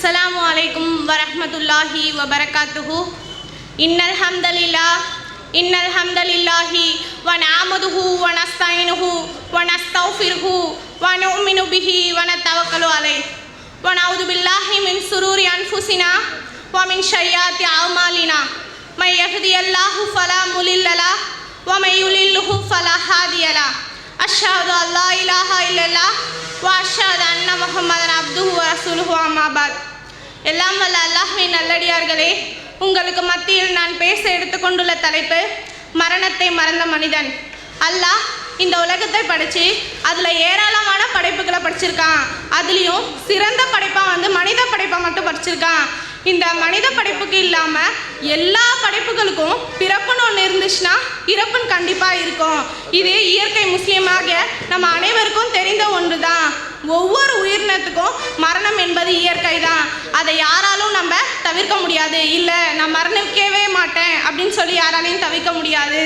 अस्सलामु अलैकुम वरहमतुल्लाहि वबरकातुहु। इन्नल हम्दलिल्लाहि व नअमदुहु व नस्तईनुहु व नस्तगफिरुहु व नुमिनु बिहि व नतवक्कलु अलैहि व नऊदु बिल्लाहि मिन शुरूरि अनफुसिना व मिन सय्यिआति अअमालिना मै यहदियल्लाहु फला मुदिल्ल लहु व मै युद्लिल्हु फला हादिय लहु अश्हदु अल्ला इलाहा इल्लल्लाह व अश्हदु अन्न मुहम्मदन अब्दुहु व रसूलुहु अम्मा बाद। எல்லாம் வல்ல அல்லாஹ்வின் நல்லடியார்களே, உங்களுக்கு மத்தியில் நான் பேச எடுத்துக்கொண்டுள்ள தலைப்பு மரணத்தை மறந்த மனிதன். அல்லாஹ் இந்த உலகத்தை படைச்சு அதில் ஏராளமான படைப்புகளை படிச்சிருக்கான். அதுலேயும் சிறந்த படைப்பாக மனித படைப்பை மட்டும் படிச்சிருக்கான். இந்த மனித படைப்புக்கு இல்லாமல் எல்லா படைப்புகளுக்கும் பிறப்புன்னு ஒன்று இருந்துச்சுன்னா இறப்புன்னு கண்டிப்பாக இருக்கும். இது இயற்கை முஸ்லீமாக நம்ம அனைவருக்கும் தெரிந்த ஒன்று தான். ஒவ்வொரு உயிரினத்துக்கும் மரணம் என்பது இயற்கை தான். அதை யாராலும் நம்ம தவிர்க்க முடியாது. இல்லை நான் மரணிக்கவே மாட்டேன் அப்படின்னு சொல்லி யாராலையும் தவிர்க்க முடியாது.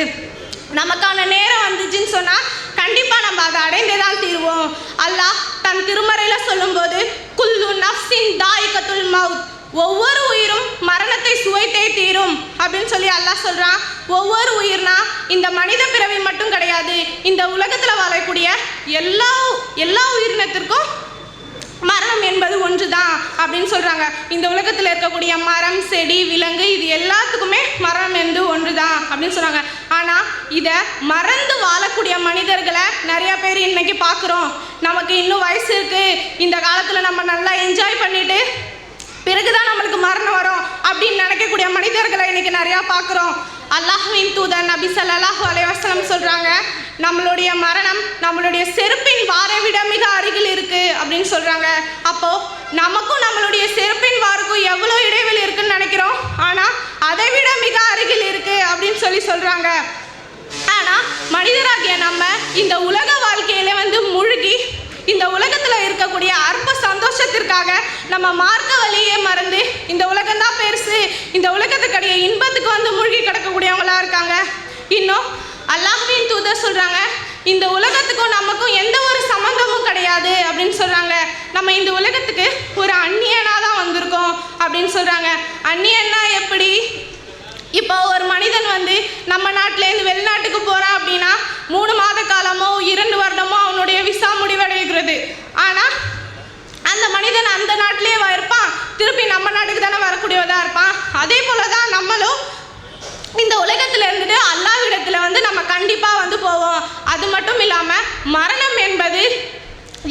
நமக்கான நேரம் வந்துச்சுன்னு சொன்னால் கண்டிப்பாக நம்ம அதை அடைந்தே தான் தீர்வோம். அல்லாஹ் தன் திருமறையில் சொல்லும்போது குல்லு நஃப்ஸின் தாயிகத்துல் மவுத், ஒவ்வொரு உயிரும் மரணத்தை சுவைத்தே தீரும் அப்படின்னு சொல்லி அல்லாஹ் சொல்கிறான். ஒவ்வொரு உயிர்னா இந்த மனித பிறவி மட்டும் கிடையாது, இந்த உலகத்தில் வாழக்கூடிய எல்லா உயிரினத்திற்கும் மரணம் என்பது ஒன்று தான் அப்படின்னு சொல்கிறாங்க. இந்த உலகத்தில் இருக்கக்கூடிய மரம், செடி, விலங்கு இது எல்லாத்துக்குமே மரணம் என்று ஒன்று தான் அப்படின்னு சொல்கிறாங்க. ஆனால் இதை மறந்து வாழக்கூடிய மனிதர்களை நிறையா பேர் இன்னைக்கு பார்க்குறோம். நமக்கு இன்னும் வயசு இருக்குது, இந்த காலத்தில் நம்ம நல்லா என்ஜாய் பண்ணிட்டு பிறகுதான் நம்மளுக்கு மரணம் வரும் அப்படின்னு நினைக்கக்கூடிய மனிதர்களை இன்னைக்கு நிறையா பார்க்குறோம். அல்லாஹ்வின் தூதர் நபி ஸல்லல்லாஹு அலைஹி வஸல்லம் சொல்கிறாங்க, நம்மளுடைய மரணம் நம்மளுடைய செருப்பின் வாரை விட மிக அருகில் இருக்குது அப்படின்னு சொல்கிறாங்க. அப்போது நமக்கும் நம்மளுடைய செருப்பின் வாருக்கும் எவ்வளோ இடைவெளி இருக்குன்னு நினைக்கிறோம், ஆனால் அதை விட மிக அருகில் இருக்குது அப்படின்னு சொல்கிறாங்க. ஆனால் மனிதராகிய நம்ம இந்த உலக வாழ்க்கையில முழுகி இந்த உலகத்தில் இருக்கக்கூடிய அற்ப சந்தோஷத்திற்காக நம்ம மார்க்க வழியே மறந்து இந்த உலகம்தான் பெருசு, இந்த உலகத்துக்கடைய இன்பத்துக்கு மூழ்கி கிடக்கக்கூடியவங்களா இருக்காங்க. இன்னும் அல்லாஹ்வின் தூதர் சொல்கிறாங்க, இந்த உலகத்துக்கும் நமக்கும் எந்த ஒரு சம்மந்தமும் கிடையாது அப்படின்னு சொல்கிறாங்க. நம்ம இந்த உலகத்துக்கு ஒரு அந்நியனாக தான் வந்திருக்கோம் அப்படின்னு சொல்கிறாங்க. அந்நியன்னா எப்படி? இப்போ ஒரு மனிதன் நம்ம நாட்டிலேருந்து வெளிநாட்டுக்கு போகிறான் அப்படின்னா 3 மாத காலமோ 2 வருடமோ அவனுடைய விசா முடிவடைகிறது. ஆனால் அந்த மனிதன் அந்த நாட்டிலே இருப்பான், திருப்பி நம்ம நாட்டுக்கு தானே வரக்கூடியவதாக இருப்பான். அதே போல தான் நம்மளும் இந்த உலகத்தில் இருந்துட்டு அல்லாஹ்விடத்தில் நம்ம கண்டிப்பாக போவோம். அது மட்டும் இல்லாமல் மரணம் என்பது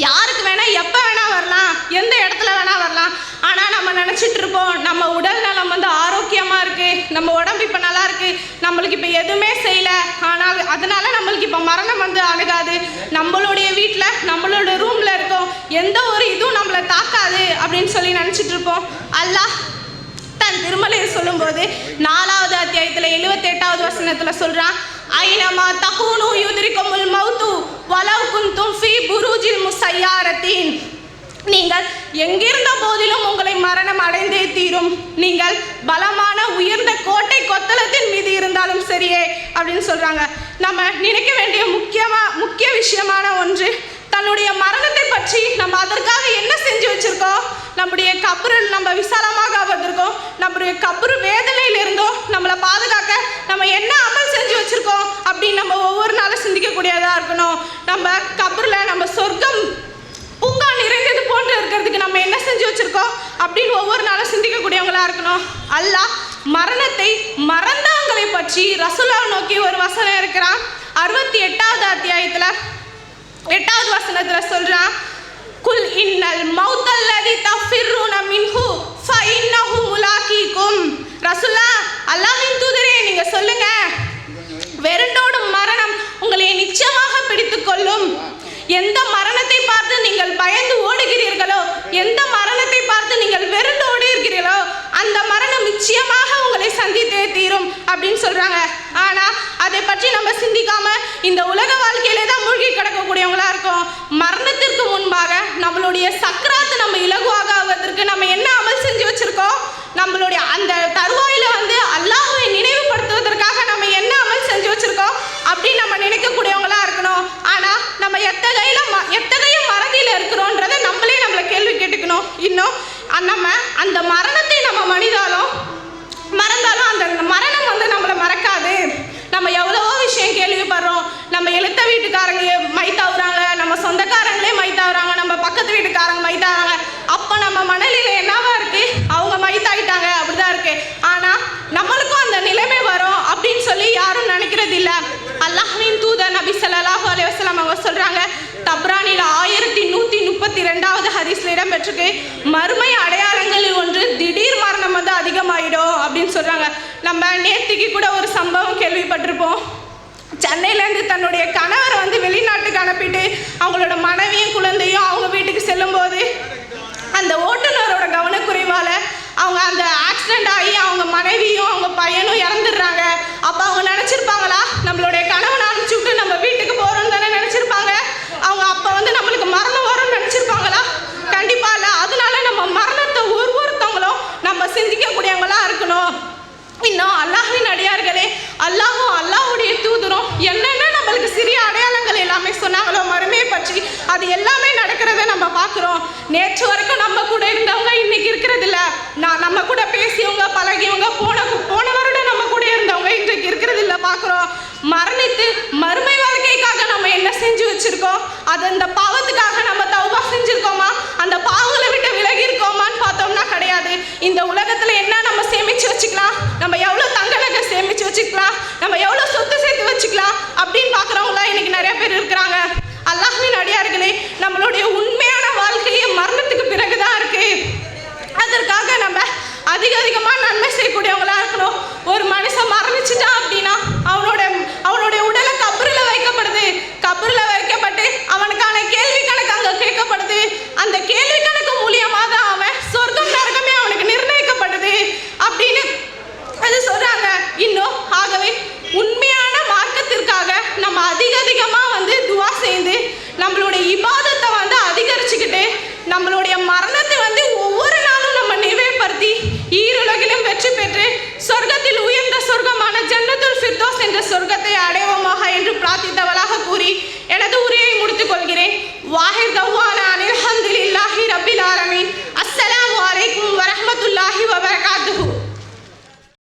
யாருக்கு வேணால் எப்போ வேணால் வரலாம், எந்த இடத்துல வேணால் வரலாம். ஆனால் நம்ம நினச்சிட்டு இருப்போம் நம்ம உடல் நலம் ஆரோக்கியமாக இருக்குது, நம்ம உடம்பு இப்போ நல்லா இருக்குது, நம்மளுக்கு இப்போ எதுவுமே செய்யலை, ஆனால் அதனால நம்மளுக்கு இப்போ மரணம் அணுகாது, நம்மளுடைய வீட்டில் நம்மளோட ரூமில் இருக்கோம், எந்த ஒரு இதுவும் நம்மளை தாக்காது அப்படின்னு சொல்லி நினச்சிட்டு இருப்போம். அல்லாஹ் தன் திருமலையை சொல்லும்போது 4வது அத்தியாயத்தில் 78வது வசனத்தில் சொல்கிறான், ஐனமா தகூனு யுத்ரிகுமுல் மௌத்து வலவ் குன்தும் ஃபீ புரூஜில் முஸய்யரத்தின், நீங்கள் எங்கிருந்த போதிலும் உங்களை மரணம் அடைந்தே தீரும், நீங்கள் பலமான உயர்ந்த கோட்டை கொத்தளத்தின் மீது இருந்தாலும் சரியே அப்படின்னு சொல்கிறாங்க. நம்ம நினைக்க வேண்டிய முக்கிய விஷயமான ஒன்று, தன்னுடைய மரணத்தை பற்றி நம்ம அதற்காக என்ன செஞ்சு வச்சுருக்கோம். நம்முடைய கபரில் நம்ம விசாலமாக வந்திருக்கோம், நம்முடைய கபரு வேதனையில் இருந்தோம் நம்மளை பாதுகாக்க நம்ம என்ன அமல் செஞ்சு வச்சுருக்கோம் அப்படின்னு நம்ம ஒவ்வொரு நாளும் சிந்திக்கக்கூடியதாக இருக்கணும். நம்ம கபரில் நம்ம சொர்க்கம் பூங்கா நிறைந்தது போன்று இருக்கிறதுக்கு நம்ம என்ன செஞ்சு வச்சுருக்கோம் அப்படின்னு ஒவ்வொரு நாளும் சிந்திக்கக்கூடியவங்களா இருக்கணும். அல்லாஹ் மரணத்தை மறந்தவங்களை பற்றி ரசூலுல்லாஹ் நோக்கி ஒரு வசனம் இருக்கிறான். 68வது அத்தியாயத்தில் 8வது வசனத்தில் சொல்கிறான், குல் இன்னல் மௌத்தல்லதி தஃபிர்ரூன மின்ஹு ஃபஇன்னஹு முலாகீக்கும். ரசூலுல்லாஹ் அல்லாஹ்வின் தூதரே நீங்கள் சொல்லுங்க, வெறுண்டோடும் மரணம் உங்களை நிச்சயமாக பிடித்து கொள்ளும். எந்த மரணத்தை பார்த்து நீங்கள் பயந்து ஓடுகிறீர்களோ, எந்த மரணத்தை பார்த்து நீங்கள் வெறுண்டு ஓடுகிறீர்களோ அந்த மரணம் நிச்சயமாக உங்களை சந்தித்தே தீரும் அப்படின்னு சொல்கிறாங்க. ஆனால் அதை பற்றி நம்ம சிந்திக்காம இந்த உலக வாழ்க்கையிலே தான் மூழ்கி கிடக்கக்கூடியவங்களா இருக்கோம். மரணத்திற்கு முன்பாக நம்மளுடைய சக்கராத்து நம்ம இலகுவாக ஆவதற்கு நம்ம என்ன அமல் செஞ்சு வச்சுருக்கோம், நம்மளுடைய அந்த தருவாயில் அல்லாஹ்வை நினைவுபடுத்துவதற்காக நம்ம என்ன அமல் செஞ்சு வச்சுருக்கோம் அப்படின்னு நம்ம நினைக்கக்கூடியவங்களா இருக்கணும். ஆனால் நம்ம எத்தகைய மறதியில் இருக்கிறோன்றதை நம்மளே நம்மளை கேள்வி கேட்டுக்கணும். இன்னும் நம்ம அந்த மரணத்தை நம்ம மறந்தாலும் அந்த மரணம் வந்து நம்மளை மறக்காது. நம்ம எவ்வளவோ விஷயம் கேள்விப்படுறோம். நம்ம எழுத்த வீட்டுக்காரங்களே மைத்தாவுறாங்க, நம்ம சொந்தக்காரங்களே மைத்தாவுறாங்க, நம்ம பக்கத்து வீட்டுக்காரங்க மைத்தாகிறாங்க. அப்போ நம்ம மனநிலை என்னவா இருக்கு? அவங்க மைத்தாயிட்டாங்க அப்படிதான் இருக்கு. ஆனால் நம்மளுக்கும் அந்த நிலைமை வரும் அப்படின்னு சொல்லி யாரும் நினைக்கிறது இல்லை. அல்லாஹ்வின் தூதர் நபி ஸல்லல்லாஹு அலைஹி வஸல்லம் அவங்க சொல்றாங்க, தப்ரானில் 1132வது ஹதீஸ்ல இடம்பெற்றிருக்கு, மறுமை அடையாளங்களில் ஒன்று திடீர் மரணம் வந்து அதிகமாயிடும் அப்படின்னு சொல்றாங்க. நம்ம நேத்திக்கு கூட ஒரு சம்பவம் கேள்விப்பட்டிருப்போம். சென்னையிலேருந்து தன்னுடைய கணவரை வந்து வெளிநாட்டுக்கு அனுப்பிட்டு அவங்களோட மனைவியும் குழந்தையும் அவங்க வீட்டுக்கு செல்லும்போது அந்த ஓட்டுநரோட கவனக்குறைவால் அவங்க அந்த ஆக்சிடெண்ட் ஆகி அவங்க மனைவியும் அவங்க பையனும் இறந்துடுறாங்க. அப்போ அவங்க நினச்சிருப்பாங்களா, நம்மளுடைய கணவனை அனுப்பிச்சி விட்டு நம்ம வீட்டுக்கு போகிறோம்னு தானே நினச்சிருப்பாங்க. அவங்க அப்போ வந்து நம்மளுக்கு மரணம் வரும்னு நினச்சிருப்பாங்களா? கண்டிப்பாக இல்லை. அதனால நம்ம மரணத்தை ஒவ்வொருத்தவங்களும் நம்ம சிந்திக்கக்கூடியவங்களா இருக்கணும். இன்னும் அல்லாஹ்வின் அடியார்களே, அல்லாஹும் அல்லாஹ்வுடைய தூதரும் என்னென்ன நம்மளுக்கு சிறிய அடையாளங்கள் எல்லாமே சொன்னாங்களோ மறுமையை பற்றி, அது எல்லாமே நடக்கிறத நம்ம பார்க்குறோம். நேற்று வரைக்கும் நம்ம கூட இருந்தவங்க இன்னைக்கு இருக்கிறது இல்லை. நம்ம கூட பேசியவங்க பழகியவங்க போன வருடம் நம்ம கூட இருந்தவங்க இன்றைக்கு இருக்கிறது இல்லை பார்க்குறோம். மரணித்து மறுமை வாழ்க்கைக்காக நம்ம என்ன செஞ்சு வச்சிருக்கோம்? அது அந்த பாவத்துக்காக நம்ம தௌபா செஞ்சிருக்கோமா? அந்த பாவங்களை விட்டு விலகி இருக்கோமான்னு பார்த்தோம்னா கிடையாது. இந்த உலகத்துல என்ன நம்ம சேமிச்சு வச்சுக்கலாம், நம்ம எவ்வளவு தங்க நகை சேமிச்சு வச்சுக்கலாம், நம்ம எவ்வளவு சொத்து சேர்த்து வச்சுக்கலாம் அப்படின்னு பார்க்குறவங்களா இன்னைக்கு நிறைய பேர் இருக்கிறாங்க. அல்லாஹ்வின் அடியார்களே, நம்மளுடைய உண்மையான வாழ்க்கையே மரணத்துக்கு பிறகுதான் இருக்கு. அதற்காக நம்ம அதிகமாக நன்மை செய்யக்கூடியவங்களா இருக்கணும். ஒரு மனுஷன் மரணிச்சுட்டான் அப்படின்னா அவனுடைய உடலை கபரில் வைக்கப்படுது. கபரில் வைக்கப்பட்டு அவனுக்கான கேள்வி கணக்கு அங்கே கேட்கப்படுது. அந்த கேள்வி கணக்கு மூலியமாக தான் அவன் சொர்க்கம் நரகமே அவனுக்கு நிர்ணயிக்கப்படுது அப்படின்னு அது சொல்றாங்க. இன்னும் ஆகவே உண்மையான மார்க்கத்திற்காக நம்ம அதிகமாக வந்து துவா செய்து நம்மளுடைய இபாதத்தை வந்து அதிகரிச்சுக்கிட்டு நம்மளுடைய மரணத்தை வந்து ஒவ்வொரு நாளும் நம்ம நினைவுபடுத்தி ஈருலகிலும் வெற்றி பெற்று சொர்க்கத்தில் உயர்ந்த சொர்க்கமான ஜன்னத்துல் ஃபிர்தௌஸ் என்ற சொர்க்கத்தை அடைவோமாக என்று பிரார்த்தித்தவளாக கூறி எனது உரையை முடித்துக் கொள்கிறேன். வாஹிர் தவ்வானா அல்ஹம்துலில்லாஹி ரப்பில் ஆலமீன்.